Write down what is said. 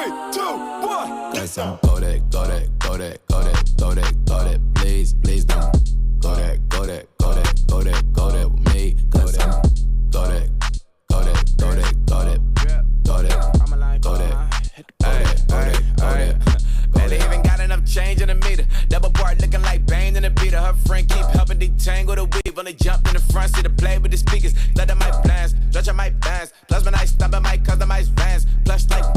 Cause I'm go that, go that, go that, go that, go that, go that. Please, please don't go that, go that, go that, go that, go that with me. Cause I'm go that, go that, go that, go that, go that, go that. Barely even got enough change in the meter. Double part looking like Bane in the beater. Her friend keep helping detangle the weave. Only jumped in the front seat to play with the speakers. Let them mic blast, stretch my bands. Plus when I stop at my customize vans. Plush like